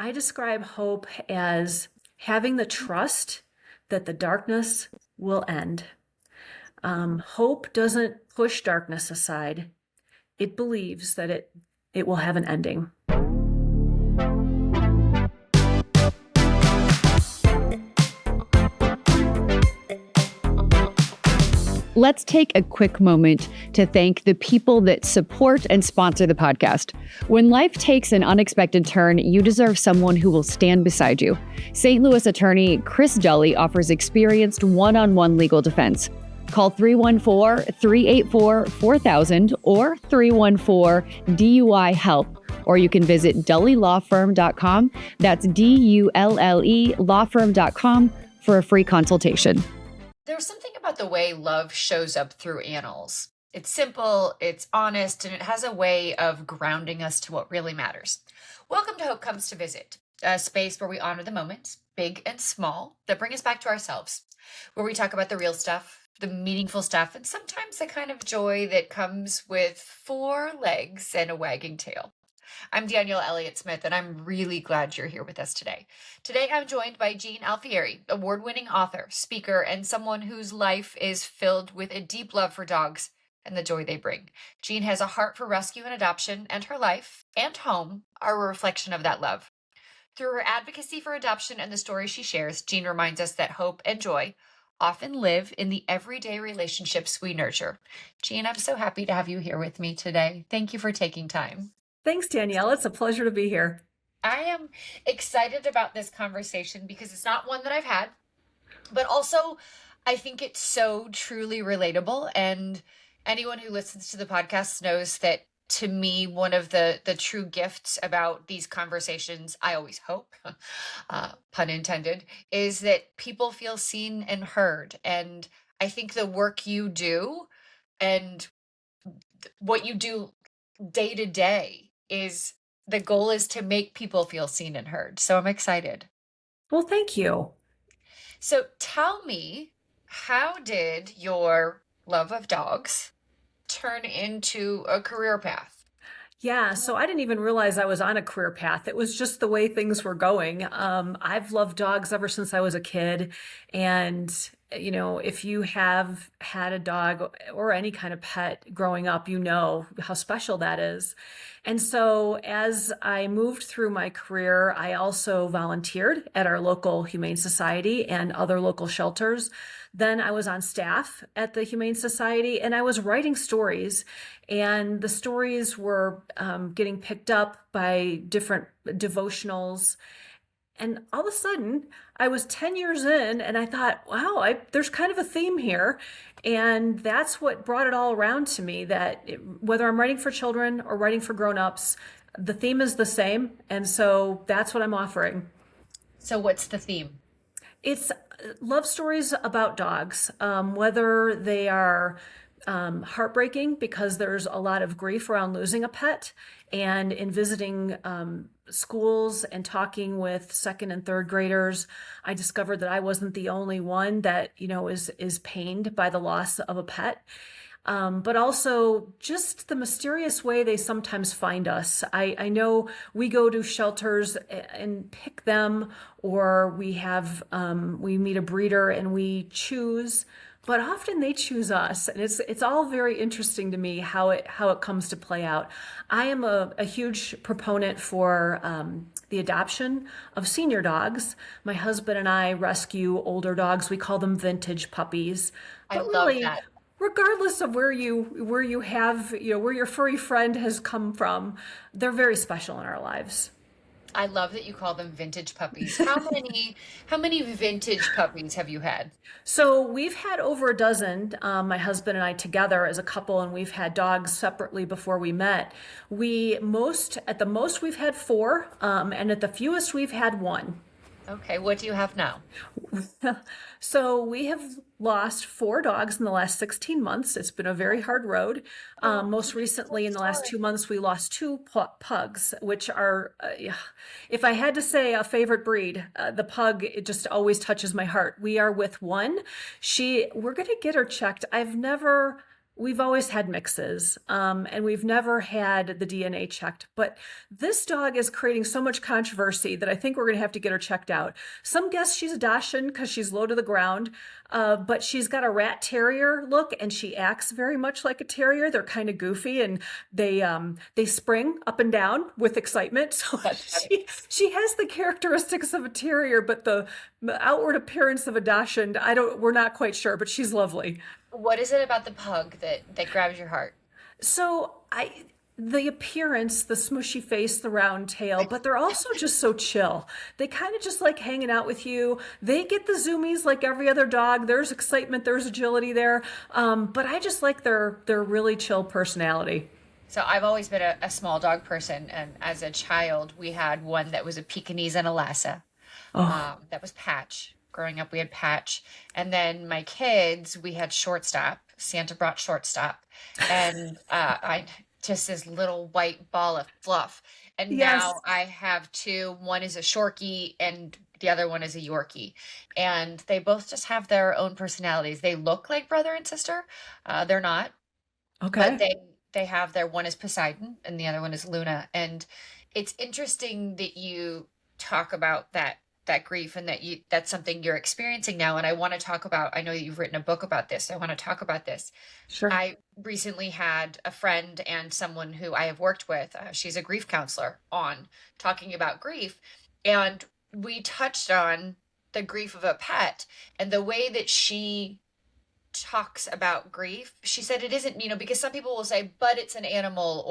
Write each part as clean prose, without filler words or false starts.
I describe hope as having the trust that the darkness will end. Hope doesn't push darkness aside. It believes that it will have an ending. Let's take a quick moment to thank the people that support and sponsor the podcast. When life takes an unexpected turn, you deserve someone who will stand beside you. St. Louis attorney Chris Dully offers experienced one-on-one legal defense. Call 314-384-4000 or 314-DUI-HELP, or you can visit dullylawfirm.com. That's DULLE lawfirm.com for a free consultation. There's something about the way love shows up through animals. It's simple, it's honest, and it has a way of grounding us to what really matters. Welcome to Hope Comes to Visit, a space where we honor the moments, big and small, that bring us back to ourselves, where we talk about the real stuff, the meaningful stuff, and sometimes the kind of joy that comes with 4 legs and a wagging tail. I'm Danielle Elliott Smith, and I'm really glad you're here with us today. Today, I'm joined by Jean Alfieri, award-winning author, speaker, and someone whose life is filled with a deep love for dogs and the joy they bring. Jean has a heart for rescue and adoption, and her life and home are a reflection of that love. Through her advocacy for adoption and the stories she shares, Jean reminds us that hope and joy often live in the everyday relationships we nurture. Jean, I'm so happy to have you here with me today. Thank you for taking time. Thanks, Danielle. It's a pleasure to be here. I am excited about this conversation because it's not one that I've had, but also I think it's so truly relatable. And anyone who listens to the podcast knows that, to me, one of the true gifts about these conversations, I always hope, pun intended, is that people feel seen and heard. And I think the work you do and what you do day to day is the goal is to make people feel seen and heard. So I'm excited. Well, thank you. So tell me, how did your love of dogs turn into a career path? Yeah, so I didn't even realize I was on a career path. It was just the way things were going. I've loved dogs ever since I was a kid. And, if you have had a dog or any kind of pet growing up, you know how special that is. And so as I moved through my career, I also volunteered at our local Humane Society and other local shelters. Then I was on staff at the Humane Society, and I was writing stories, and the stories were getting picked up by different devotionals. And all of a sudden, I was 10 years in, and I thought, wow, there's kind of a theme here. And that's what brought it all around to me, that whether I'm writing for children or writing for grown-ups, the theme is the same. And so that's what I'm offering. So what's the theme? It's love stories about dogs, whether they are heartbreaking because there's a lot of grief around losing a pet, and in visiting schools and talking with second and third graders, I discovered that I wasn't the only one that is pained by the loss of a pet. But also just the mysterious way they sometimes find us. I know we go to shelters and pick them, or we meet a breeder and we choose, but often they choose us. And it's all very interesting to me how it comes to play out. I am a huge proponent for the adoption of senior dogs. My husband and I rescue older dogs. We call them vintage puppies. I But love really, that. regardless of where you have, where your furry friend has come from, they're very special in our lives. I love that you call them vintage puppies. How many vintage puppies have you had? So we've had over a dozen, my husband and I together as a couple, and we've had dogs separately before we met. At the most we've had 4, and at the fewest we've had 1. Okay, what do you have now? So we have lost 4 dogs in the last 16 months. It's been a very hard road. Most recently, in the last 2 months, we lost 2 pugs, which are, if I had to say a favorite breed, the pug, it just always touches my heart. We are with one. We're going to get her checked. I've never We've always had mixes, and we've never had the DNA checked. But this dog is creating so much controversy that I think we're going to have to get her checked out. Some guess she's a Dachshund because she's low to the ground, but she's got a rat terrier look, and she acts very much like a terrier. They're kind of goofy, and they spring up and down with excitement. So she has the characteristics of a terrier, but the outward appearance of a Dachshund, we're not quite sure, but she's lovely. What is it about the pug that grabs your heart? So the appearance, the smushy face, the round tail, but they're also just so chill. They kind of just like hanging out with you. They get the zoomies like every other dog. There's excitement, there's agility there. But I just like their really chill personality. So I've always been a small dog person, and as a child, we had one that was a Pekingese and a Lhasa. Oh, That was Patch. Growing up, we had Patch, and then my kids, we had Shortstop. Santa brought Shortstop, and I just this little white ball of fluff. And yes. now I have two. One is a Shorkie, and the other one is a Yorkie, and they both just have their own personalities. They look like brother and sister. They're not, but Okay. they have their one is Poseidon and the other one is Luna. And it's interesting that you talk about that grief and that's something you're experiencing now. And I want to talk about, I know you've written a book about this. I want to talk about this. Sure. I recently had a friend and someone who I have worked with, she's a grief counselor, on talking about grief. And we touched on the grief of a pet and the way that she talks about grief. She said it isn't, because some people will say, but it's an animal,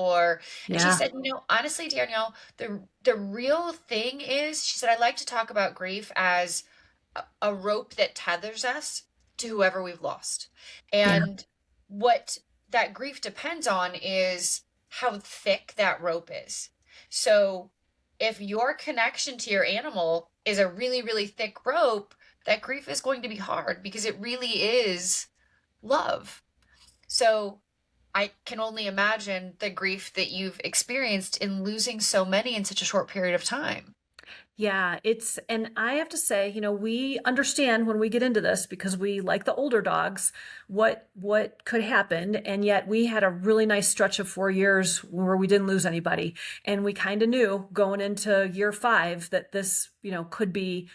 and she Yeah. said, honestly, Danielle, the real thing is, she said, I like to talk about grief as a rope that tethers us to whoever we've lost. Yeah. And what that grief depends on is how thick that rope is. So if your connection to your animal is a really, really thick rope, that grief is going to be hard because it really is love. So I can only imagine the grief that you've experienced in losing so many in such a short period of time. Yeah, and I have to say, we understand when we get into this because we like the older dogs, what could happen. And yet we had a really nice stretch of 4 years where we didn't lose anybody. And we kind of knew going into year 5 that this, could be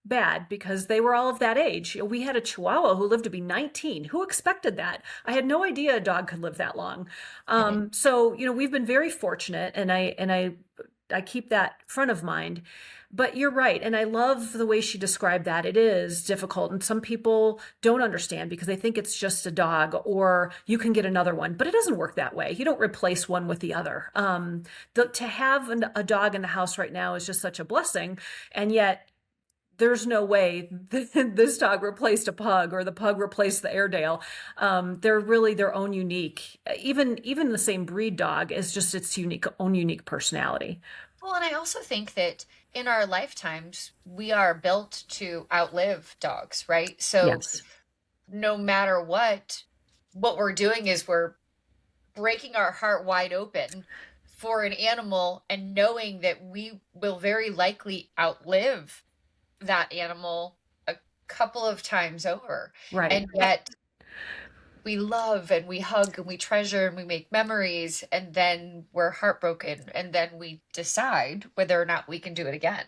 bad because they were all of that age. We had a Chihuahua who lived to be 19. Who expected that? I had no idea a dog could live that long. Mhm. So, we've been very fortunate, and I keep that front of mind. But you're right. And I love the way she described that. It is difficult. And some people don't understand because they think it's just a dog or you can get another one. But it doesn't work that way. You don't replace one with the other. To have a dog in the house right now is just such a blessing. And yet, there's no way this dog replaced a pug or the pug replaced the Airedale. They're really their own unique, even the same breed dog is just its own unique personality. Well, and I also think that in our lifetimes, we are built to outlive dogs, right? So Yes, no matter what we're doing is we're breaking our heart wide open for an animal and knowing that we will very likely outlive that animal a couple of times over. right. And yet we love and we hug and we treasure and we make memories, and then we're heartbroken, and then we decide whether or not we can do it again.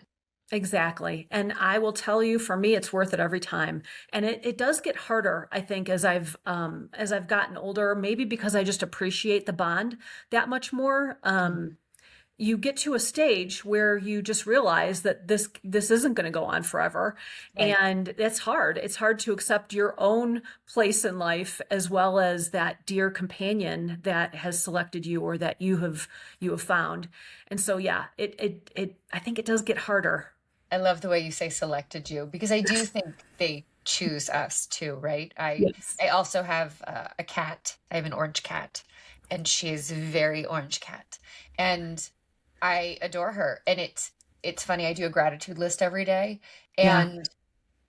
Exactly. And I will tell you, for me, it's worth it every time. And it does get harder, I think, as I've gotten older, maybe because I just appreciate the bond that much more. You get to a stage where you just realize that this isn't going to go on forever, Right. and it's hard. It's hard to accept your own place in life as well as that dear companion that has selected you or that you have found. And so yeah, it I think it does get harder. I love the way you say selected you, because I do think they choose us too, right? I Yes. I also have a cat. I have an orange cat, and she is a very orange cat, and I adore her. And it's funny. I do a gratitude list every day, Yeah. and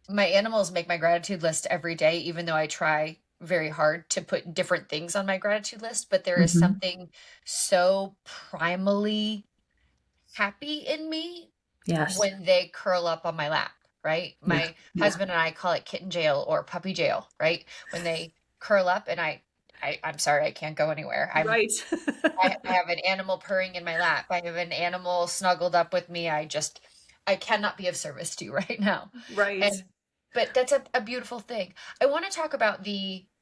my animals make my gratitude list every day, even though I try very hard to put different things on my gratitude list. But there is Hmm. something so primally happy in me Yes. when they curl up on my lap, right? Yeah. My Yeah. husband and I call it kitten jail or puppy jail, right? When they curl up and I I'm sorry, I can't go anywhere. Right. I have an animal purring in my lap. I have an animal snuggled up with me. I cannot be of service to you right now. Right. And, but that's a beautiful thing. I want to talk about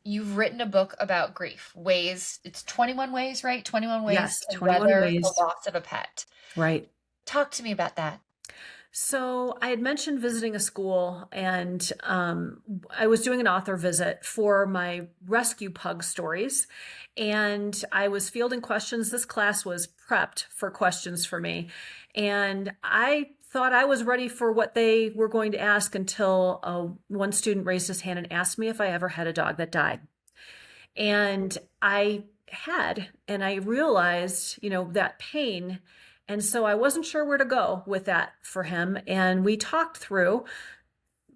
you've written a book about grief, it's 21 ways, right? 21 ways Yes, to 21 weather the ways. loss of a pet. Right. Talk to me about that. So I had mentioned visiting a school, and I was doing an author visit for my rescue pug stories, and I was fielding questions. This class was prepped for questions for me, and I thought I was ready for what they were going to ask until one student raised his hand and asked me if I ever had a dog that died. And I had, and I realized, that pain. And so I wasn't sure where to go with that for him. And we talked through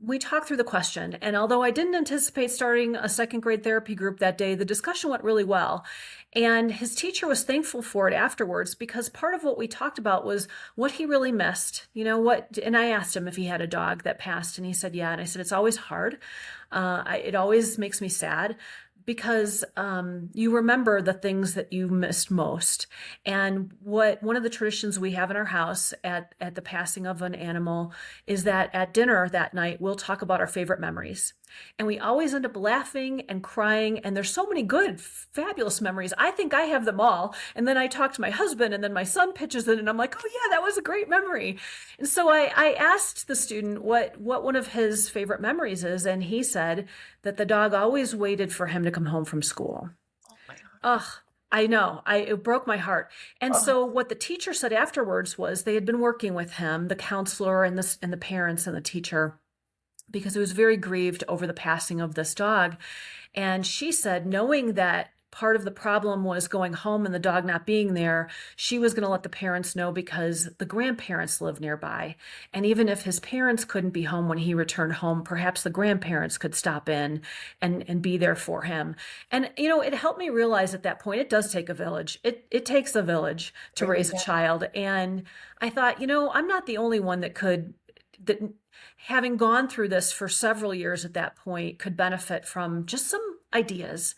the question. And although I didn't anticipate starting a second grade therapy group that day, the discussion went really well. And his teacher was thankful for it afterwards, because part of what we talked about was what he really missed. And I asked him if he had a dog that passed, and he said, yeah. And I said, it's always hard. It always makes me sad, because you remember the things that you missed most. And one of the traditions we have in our house at the passing of an animal is that at dinner that night, we'll talk about our favorite memories. And we always end up laughing and crying. And there's so many good, fabulous memories. I think I have them all. And then I talk to my husband, and then my son pitches in, and I'm like, oh yeah, that was a great memory. And so I asked the student what one of his favorite memories is. And he said that the dog always waited for him to come home from school. Oh my God. Ugh. I know. It broke my heart. And so what the teacher said afterwards was they had been working with him, the counselor and the parents and the teacher, because he was very grieved over the passing of this dog. And she said, knowing that part of the problem was going home and the dog not being there, she was going to let the parents know, because the grandparents live nearby. And even if his parents couldn't be home when he returned home, perhaps the grandparents could stop in and be there for him. And, it helped me realize at that point, it does take a village. It takes a village to raise a child. And I thought, I'm not the only one that having gone through this for several years at that point, could benefit from just some ideas.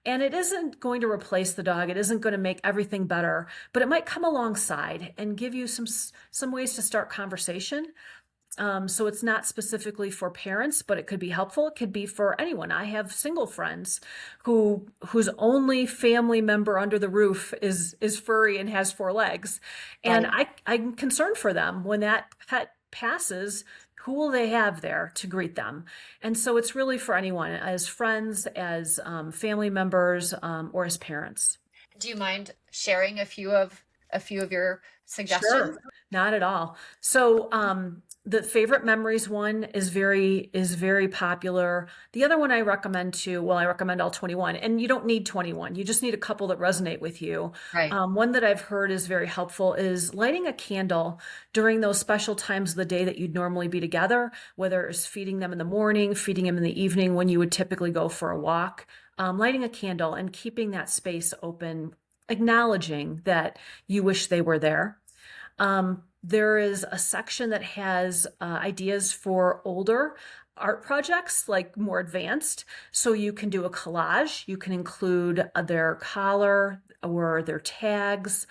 And it isn't going to replace the dog. It isn't going to make everything better, but it might come alongside and give you some ways to start conversation. So it's not specifically for parents, but it could be helpful. It could be for anyone. I have single friends whose only family member under the roof is furry and has 4 legs. And I'm concerned for them when that pet passes. Who will they have there to greet them? And so it's really for anyone, as friends, as family members, or as parents. Do you mind sharing a few of your suggestions? Sure. Not at all. So the favorite memories one is very popular. The other one I recommend I recommend all 21, and you don't need 21. You just need a couple that resonate with you. Right. One that I've heard is very helpful is lighting a candle during those special times of the day that you'd normally be together, whether it's feeding them in the morning, feeding them in the evening when you would typically go for a walk. Lighting a candle and keeping that space open, acknowledging that you wish they were there. There is a section that has ideas for older art projects, like more advanced. So you can do a collage. You can include their collar or their tags,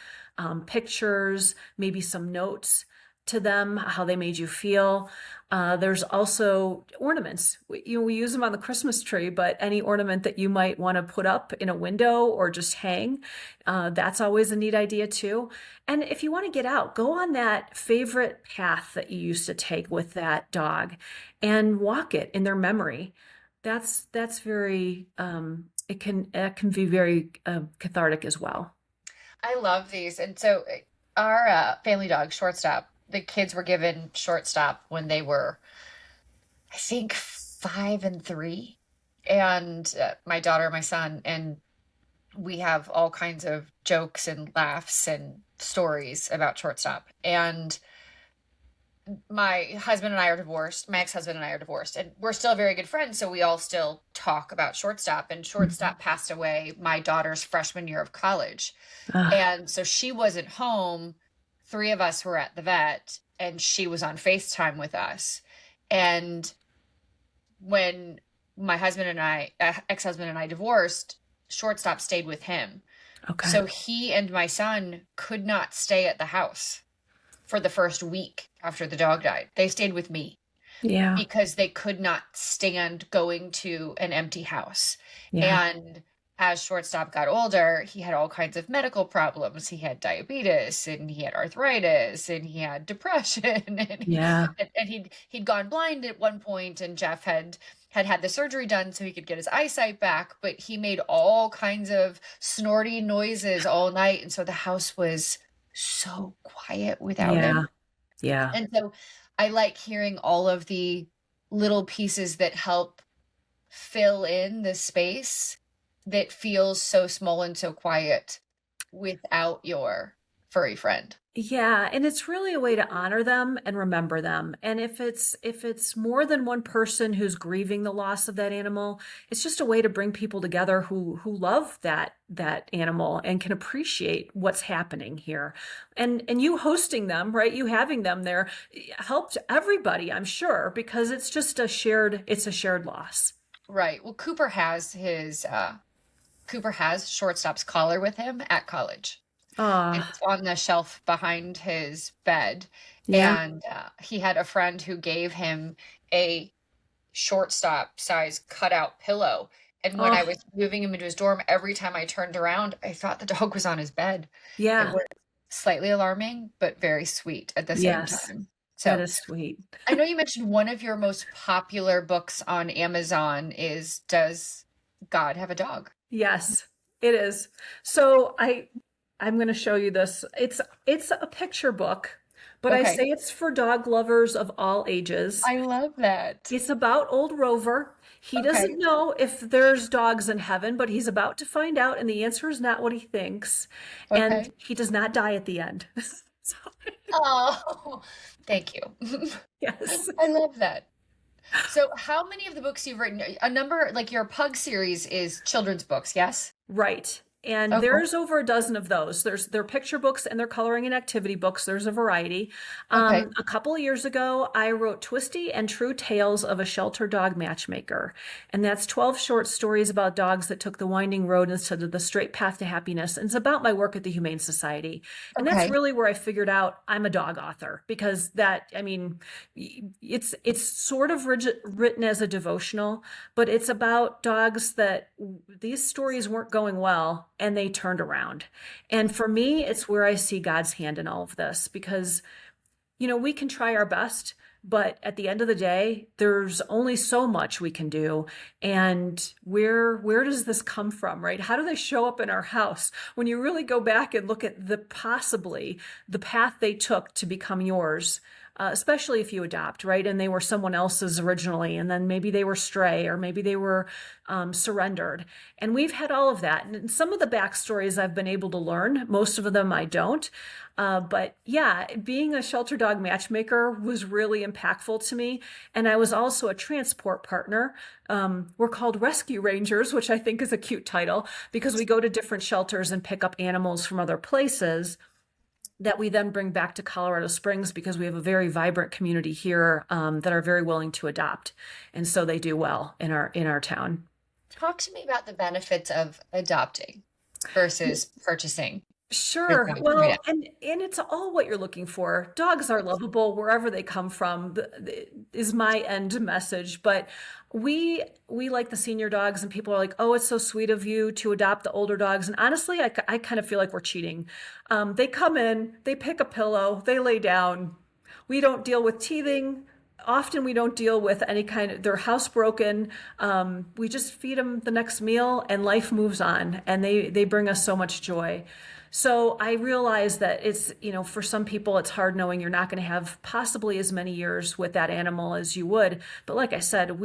pictures, maybe some notes to them, how they made you feel. There's also ornaments. We use them on the Christmas tree, but any ornament that you might want to put up in a window or just hang, that's always a neat idea too. And if you want to get out, go on that favorite path that you used to take with that dog and walk it in their memory. That's very, it can be very cathartic as well. I love these. And so our family dog, Shortstop, the kids were given Shortstop when they were, I think, 5 and 3. And my daughter, my son, and we have all kinds of jokes and laughs and stories about Shortstop. And my husband and I are divorced. My ex-husband and I are divorced, and we're still very good friends. So we all still talk about Shortstop. And Shortstop passed away my daughter's freshman year of college. And so she wasn't home. 3 of us were at the vet, and she was on FaceTime with us. And when my husband and I, ex-husband and I divorced, Shortstop stayed with him. Okay. So he and my son could not stay at the house for the first week after the dog died. They stayed with me Yeah. because they could not stand going to an empty house. Yeah. And as Shortstop got older, he had all kinds of medical problems. He had diabetes and he had arthritis and he had depression Yeah. and he'd gone blind at one point, and Jeff had the surgery done so he could get his eyesight back, but he made all kinds of snorty noises all night, and so the house was so quiet without Yeah. him. Yeah. And so I like hearing all of the little pieces that help fill in the space that feels so small and so quiet without your furry friend. Yeah, and it's really a way to honor them and remember them. And if it's more than one person who's grieving the loss of that animal, it's just a way to bring people together who love that animal and can appreciate what's happening here. And you hosting them, right? You having them there helped everybody, I'm sure, because it's a shared loss. Right. Well, Cooper has Shortstop's collar with him at college. And Ah, it's on the shelf behind his bed. yeah. And he had a friend who gave him a Shortstop size cutout pillow. And when I Oh, was moving him into his dorm, every time I turned around, I thought the dog was on his bed. It yeah. was slightly alarming, but very sweet at the same Yes. time. That So is sweet. I know you mentioned one of your most popular books on Amazon is Does God Have a Dog? Yes, it is. So I'm going to show you this. It's a picture book, but I Okay. say it's for dog lovers of all ages. I love that. It's about old Rover. He Okay. doesn't know if there's dogs in heaven, but he's about to find out, and the answer is not what he thinks. And Okay. he does not die at the end. So, Oh, thank you. yes. I love that. So, how many of the books you've written, a number, like your Pug series is children's books, yes? Right. And Okay. there's over a dozen of those. They're picture books and they're coloring and activity books. There's a variety. Okay. A couple of years ago, I wrote Twisty and True Tales of a Shelter Dog Matchmaker. And that's 12 short stories about dogs that took the winding road instead of the straight path to happiness. And it's about my work at the Humane Society. And that's Okay. really where I figured out I'm a dog author because I mean, it's sort of written as a devotional, but it's about dogs that these stories weren't going well and they turned around. And for me, it's where I see God's hand in all of this because, we can try our best, but at the end of the day, there's only so much we can do. And where does this come from, right? How do they show up in our house? When you really go back and look at possibly the path they took to become yours, especially if you adopt, right? And they were someone else's originally, and then maybe they were stray, or maybe they were surrendered. And we've had all of that. And some of the backstories I've been able to learn, most of them I don't. But yeah, being a shelter dog matchmaker was really impactful to me. And I was also a transport partner. We're called Rescue Rangers, which I think is a cute title because we go to different shelters and pick up animals from other places that we then bring back to Colorado Springs because we have a very vibrant community here that are very willing to adopt. And so they do well in our town. Talk to me about the benefits of adopting versus purchasing your Sure. dog from Well, your and it's all what you're looking for. Dogs are lovable wherever they come from, is my end message. But we like the senior dogs, and people are like, "Oh, it's so sweet of you to adopt the older dogs." And honestly, I kind of feel like we're cheating. They come in, they pick a pillow, they lay down. We don't deal with teething. Often we don't deal with any kind of, they're housebroken. We just feed them the next meal and life moves on, and they bring us so much joy. So I realize that it's, for some people, it's hard knowing you're not going to have possibly as many years with that animal as you would. But like I said,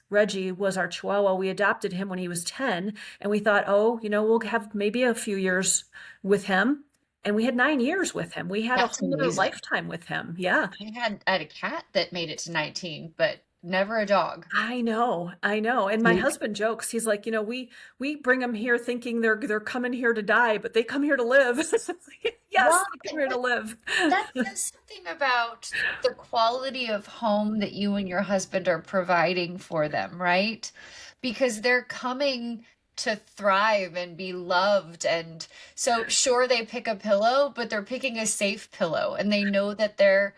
Reggie was our Chihuahua. We adopted him when he was 10, and we thought, oh, we'll have maybe a few years with him. And we had 9 years with him. We had a That's whole other amazing. lifetime with him. Yeah. I had a cat that made it to 19, but never a dog. I know. And my husband jokes. He's like, we bring them here thinking they're coming here to die, but they come here to live. Yes, Well, they come here to live. that says something about the quality of home that you and your husband are providing for them, right? Because they're coming to thrive and be loved. And so sure, they pick a pillow, but they're picking a safe pillow, and they know that they're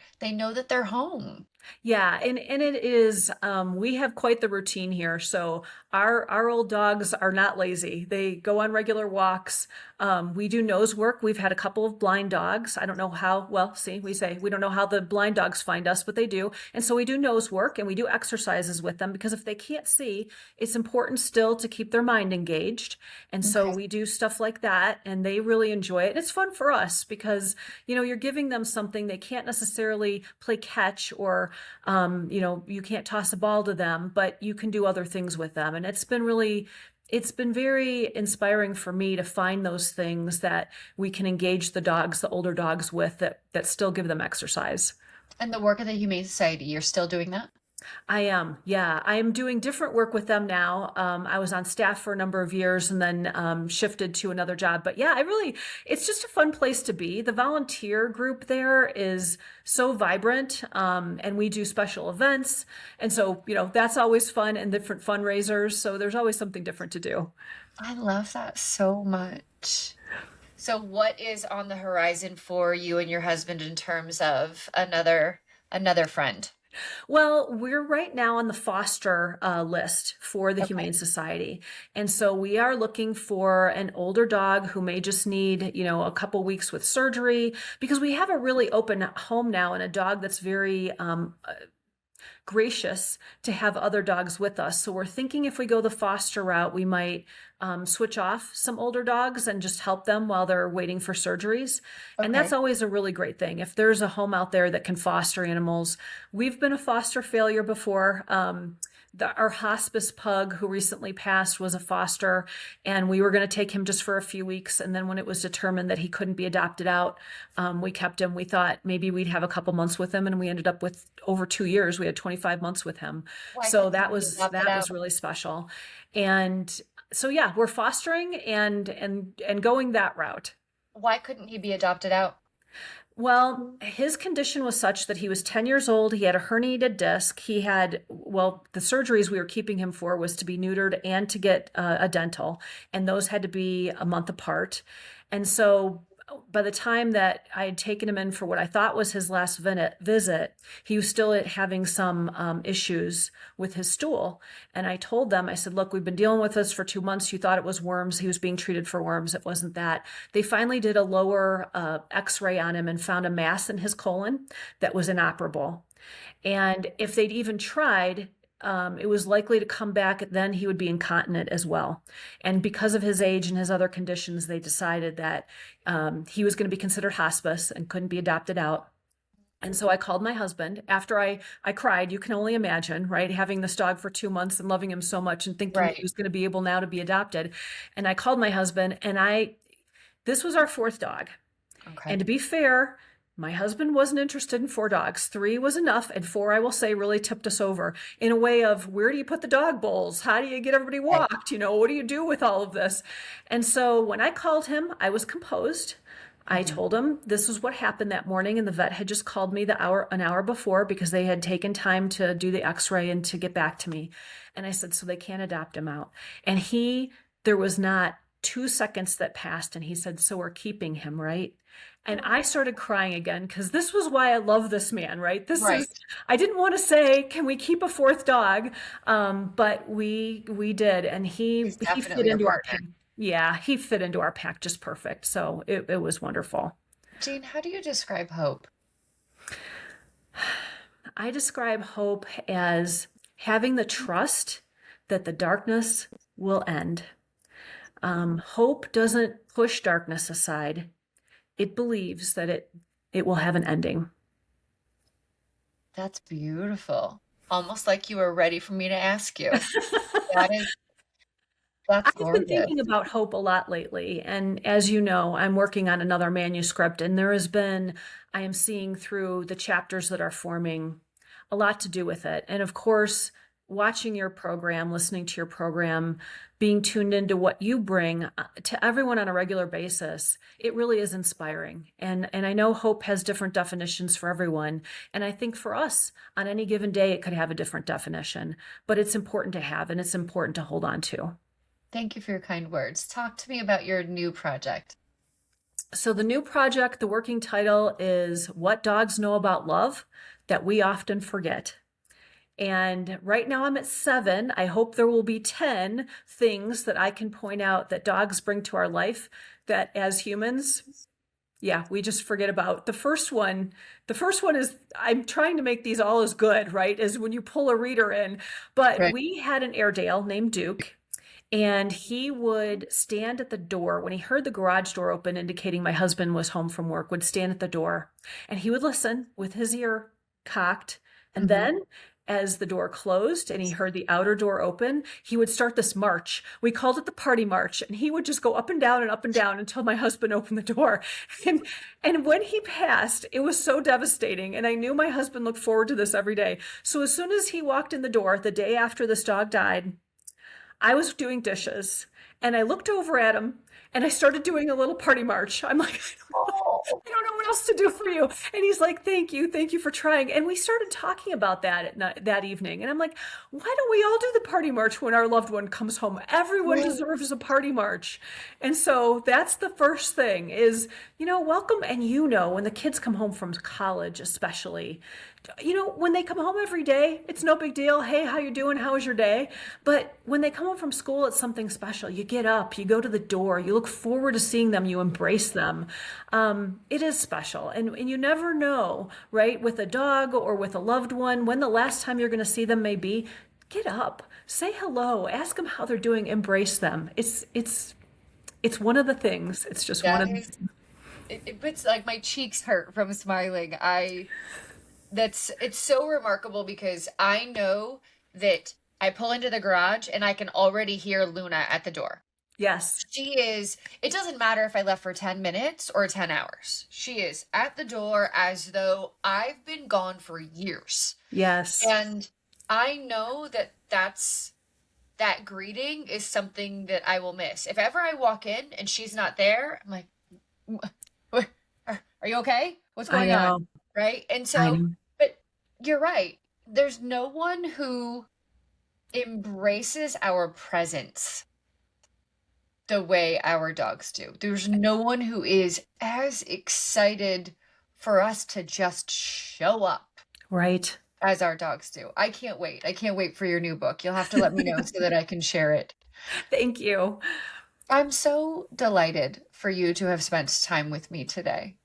home. Yeah, and it is we have quite the routine here. So our old dogs are not lazy. They go on regular walks. We do nose work. We've had a couple of blind dogs. I don't know how, well, see, we say we don't know how the blind dogs find us, but they do. And so we do nose work and we do exercises with them because if they can't see, it's important still to keep their mind engaged. And so Okay. we do stuff like that and they really enjoy it. And it's fun for us because, you're giving them something they can't necessarily play catch or you can't toss a ball to them, but you can do other things with them. And it's been very inspiring for me to find those things that we can engage the older dogs with that still give them exercise. And the work of the Humane Society, you're still doing that? I am, yeah. I am doing different work with them now. I was on staff for a number of years and then shifted to another job. But yeah, it's just a fun place to be. The volunteer group there is so vibrant, and we do special events. And so, that's always fun and different fundraisers. So there's always something different to do. I love that so much. So what is on the horizon for you and your husband in terms of another friend? Well, we're right now on the foster list for the Okay. Humane Society. And so we are looking for an older dog who may just need, a couple weeks with surgery because we have a really open home now and a dog that's very gracious to have other dogs with us. So we're thinking if we go the foster route, we might switch off some older dogs and just help them while they're waiting for surgeries. And that's Okay. always a really great thing. If there's a home out there that can foster animals, we've been a foster failure before. Our hospice pug who recently passed was a foster, and we were going to take him just for a few weeks. And then when it was determined that he couldn't be adopted out, we kept him. We thought maybe we'd have a couple months with him, and we ended up with over 2 years. We had 25 months with him. Why So couldn't that he be was adopted that was out? really special. And so yeah, we're fostering and going that route. Why couldn't he be adopted out? Well, his condition was such that he was 10 years old. He had a herniated disc. The surgeries we were keeping him for was to be neutered and to get a dental, and those had to be a month apart. And so by the time that I had taken him in for what I thought was his last visit, he was still having some issues with his stool. And I told them, I said, look, we've been dealing with this for 2 months. You thought it was worms. He was being treated for worms. It wasn't that. They finally did a lower x-ray on him and found a mass in his colon that was inoperable. And if they'd even tried, it was likely to come back, then he would be incontinent as well. And because of his age and his other conditions, they decided that he was going to be considered hospice and couldn't be adopted out. And so I called my husband after I cried. You can only imagine, right? Having this dog for 2 months and loving him so much and thinking he Right. was going to be able now to be adopted. And I called my husband this was our fourth dog. Okay. And to be fair, my husband wasn't interested in 4 dogs. 3 was enough. And 4, I will say, really tipped us over in a way of where do you put the dog bowls? How do you get everybody Right. walked? What do you do with all of this? And so when I called him, I was composed. I Mhm. told him this was what happened that morning, and the vet had just called me an hour before because they had taken time to do the x-ray and to get back to me. And I said, so they can't adopt him out. And there was not 2 seconds that passed, and he said, so we're keeping him, right? And I started crying again because this was why I love this man, right? Right. I didn't want to say, can we keep a 4th dog? But we did, and He's he fit definitely your into our partner. pack. Yeah, he fit into our pack just perfect. So it was wonderful. Jean, how do you describe hope? I describe hope as having the trust that the darkness will end. Hope doesn't push darkness aside. It believes that it will have an ending. That's beautiful. Almost like you were ready for me to ask you. That is, that's I've been gorgeous. thinking about hope a lot lately. And as you know, I'm working on another manuscript, and I am seeing through the chapters that are forming a lot to do with it. And of course, watching your program, listening to your program, being tuned into what you bring to everyone on a regular basis, it really is inspiring. And I know hope has different definitions for everyone. And I think for us, on any given day, it could have a different definition, but it's important to have, and it's important to hold on to. Thank you for your kind words. Talk to me about your new project. So the new project, the working title is What Dogs Know About Love That We Often Forget. And right now I'm at 7. I hope there will be 10 things that I can point out that dogs bring to our life that as humans, we just forget about. The first one is, I'm trying to make these all as good, right? As when you pull a reader in. But Right. we had an Airedale named Duke. And he would stand at the door when he heard the garage door open, indicating my husband was home from work, would stand at the door and he would listen with his ear cocked. And then as the door closed and he heard the outer door open, he would start this march. We called it the party march, and he would just go up and down until my husband opened the door. And when he passed, it was so devastating. And I knew my husband looked forward to this every day. So as soon as he walked in the door, the day after this dog died, I was doing dishes and I looked over at him and I started doing a little party march. I'm like, I don't know what else to do for you. And he's like, thank you for trying. And we started talking about that at night, that evening. And I'm like, why don't we all do the party march when our loved one comes home? Everyone deserves a party march. And so that's the first thing is, welcome. And when the kids come home from college, especially, when they come home every day, it's no big deal. Hey, how you doing? How was your day? But when they come home from school, it's something special. You get up, you go to the door, you look forward to seeing them, you embrace them. It is special. And you never know, right? With a dog or with a loved one, when the last time you're going to see them may be. Get up, say hello, ask them how they're doing, embrace them. It's one of the things. It's just one of the things. It's like my cheeks hurt from smiling. It's so remarkable because I know that I pull into the garage and I can already hear Luna at the door. Yes. It doesn't matter if I left for 10 minutes or 10 hours. She is at the door as though I've been gone for years. Yes. And I know that greeting is something that I will miss. If ever I walk in and she's not there, I'm like, are you okay? What's going on? Right? And so, but you're right. There's no one who embraces our presence the way our dogs do. There's no one who is as excited for us to just show up. Right. As our dogs do. I can't wait. I can't wait for your new book. You'll have to let me know so that I can share it. Thank you. I'm so delighted for you to have spent time with me today.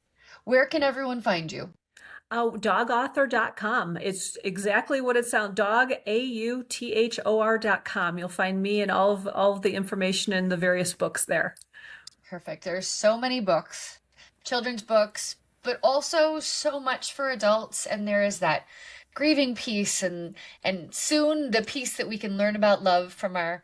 Where can everyone find you? Dogauthor.com. It's exactly what it sounds. Dogauthor.com. You'll find me and all of the information in the various books there. Perfect. There's so many books, children's books, but also so much for adults. And there is that grieving piece and soon the piece that we can learn about love from our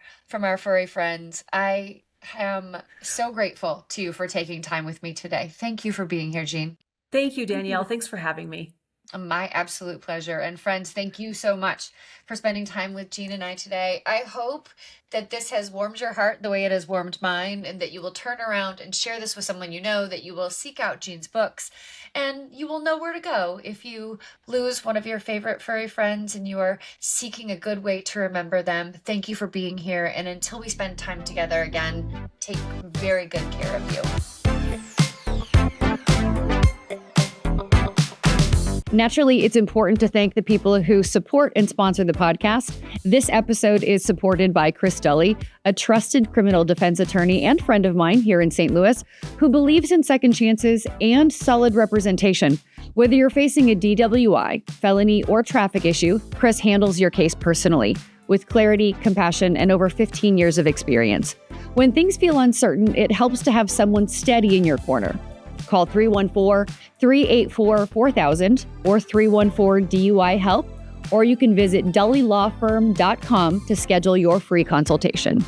furry friends. I am so grateful to you for taking time with me today. Thank you for being here, Jean. Thank you, Danielle. Thanks for having me. My absolute pleasure. And friends, thank you so much for spending time with Jean and I today. I hope that this has warmed your heart the way it has warmed mine, and that you will turn around and share this with someone you know, that you will seek out Jean's books, and you will know where to go if you lose one of your favorite furry friends and you are seeking a good way to remember them. Thank you for being here. And until we spend time together again, take very good care of you. Naturally, it's important to thank the people who support and sponsor the podcast. This episode is supported by Chris Dully, a trusted criminal defense attorney and friend of mine here in St. Louis, who believes in second chances and solid representation. Whether you're facing a DWI, felony, or traffic issue, Chris handles your case personally, with clarity, compassion, and over 15 years of experience. When things feel uncertain, it helps to have someone steady in your corner. Call 314-384-4000 or 314-DUI-HELP, or you can visit dullylawfirm.com to schedule your free consultation.